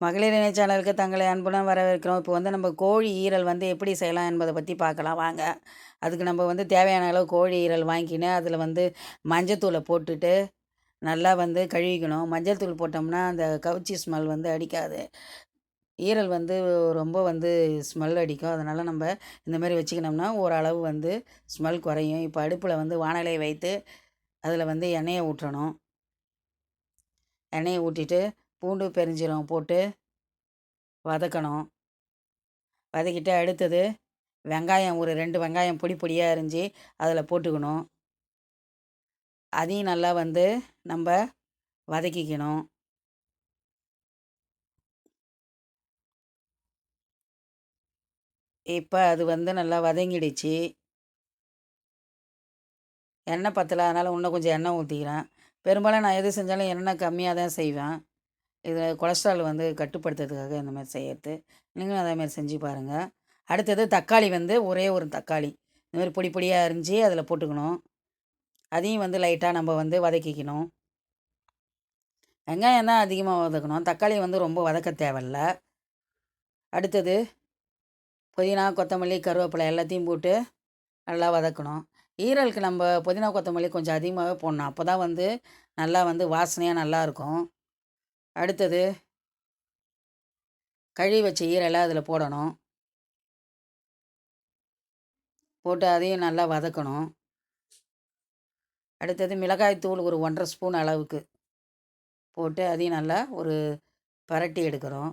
மகளிர் இணை சேனலுக்கு தங்களை அன்புடன் வரவேற்கிறோம். இப்போ வந்து நம்ம கோழி ஈரல் வந்து எப்படி செய்யலாம் என்பதை பற்றி பார்க்கலாம் வாங்க. அதுக்கு நம்ம வந்து தேவையான அளவு கோழி ஈரல் வாங்கிக்கின்னு அதில் வந்து மஞ்சத்தூளை போட்டுட்டு நல்லா வந்து கழுவிக்கணும். மஞ்சள் தூள் போட்டோம்னா அந்த கவுச்சி ஸ்மெல் வந்து அடிக்காது. ஈரல் வந்து ரொம்ப வந்து ஸ்மெல் அடிக்கும். அதனால் நம்ம இந்தமாரி வச்சுக்கினோம்னா ஓரளவு வந்து ஸ்மெல் குறையும். இப்போ அடுப்பில் வந்து வாணலியை வைத்து அதில் வந்து எண்ணெயை ஊற்றணும். எண்ணெயை ஊற்றிட்டு பூண்டு பெருஞ்சீரகம் போட்டு வதக்கணும். வதக்கிட்டு அடுத்தது வெங்காயம் ஒரு 2 வெங்காயம் பொடி பொடியாக அரிஞ்சு அதில் போட்டுக்கணும். அதையும் நல்லா வந்து நம்ம வதக்கிக்கணும். இப்போ அது வந்து நல்லா வதங்கிடுச்சு. எண்ணெய் பத்தலை, அதனால் இன்னும் கொஞ்சம் எண்ணெய் ஊற்றிக்கிறேன். பெரும்பாலும் நான் எது செஞ்சாலும் எண்ணெய் கம்மியாக தான் செய்வேன். இது கொலஸ்ட்ரால் வந்து கட்டுப்படுத்துறதுக்காக இந்த மாதிரி செய்கிறது. நீங்களும் அதேமாதிரி செஞ்சு பாருங்கள். அடுத்தது தக்காளி வந்து ஒரே ஒரு தக்காளி இந்த மாதிரி பொடி பொடியாக அரிஞ்சு அதில் போட்டுக்கணும். அதையும் வந்து லைட்டாக நம்ம வந்து வதக்கிக்கணும். வெங்காயம் தான் அதிகமாக வதக்கணும். தக்காளி வந்து ரொம்ப வதக்க தேவையில்ல. அடுத்தது புதினா, கொத்தமல்லி, கருவேப்பிலை எல்லாத்தையும் போட்டு நல்லா வதக்கணும். ஈரலுக்கு நம்ம புதினா, கொத்தமல்லி கொஞ்சம் அதிகமாகவே போடணும். அப்போ தான் வந்து நல்லா வந்து வாசனையாக நல்லாயிருக்கும். அடுத்தது கழுவி வச்ச ஈரலை அதில் போடணும். போட்டு அதையும் நல்லா வதக்கணும். அடுத்தது மிளகாய் தூள் ஒரு 1½ ஸ்பூன் அளவுக்கு போட்டு அதையும் நல்லா ஒரு பரட்டி எடுக்கிறோம்.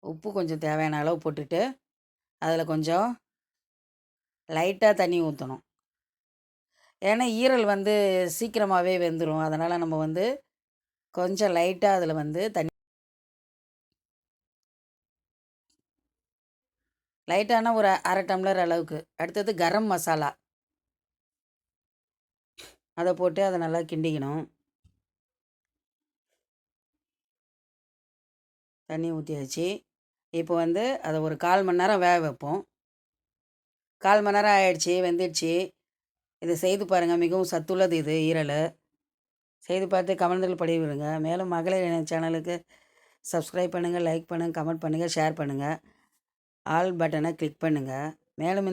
உப்பு கொஞ்சம் தேவையான அளவு போட்டுட்டு அதில் கொஞ்சம் லைட்டாக தண்ணி ஊற்றணும். ஏன்னா ஈரல் வந்து சீக்கிரமாகவே வெந்துடும். அதனால் நம்ம வந்து கொஞ்சம் லைட்டாக அதில் வந்து தண்ணி லைட்டான ஒரு 1/2 டம்ளர் அளவுக்கு. அடுத்தது கரம் மசாலா அதை போட்டு அதை நல்லா கிண்டிக்கணும். தண்ணி ஊற்றியாச்சு. இப்போ வந்து அதை ஒரு 1/4 மணி நேரம் வேக வைப்போம். 1/4 மணி நேரம் ஆயிடுச்சு, வெந்துடுச்சு. இதை செய்து பாருங்கள். மிகவும் சத்துள்ளது இது ஈரல். செய்து பார்த்து கமெண்ட்கள் பதிவிடுங்க. மேலும் மகளிர் இணை சேனலுக்கு சப்ஸ்கிரைப் பண்ணுங்கள், லைக் பண்ணுங்கள், கமெண்ட் பண்ணுங்கள், ஷேர் பண்ணுங்கள். ஆல் பட்டனை கிளிக் பண்ணுங்கள். மேலும்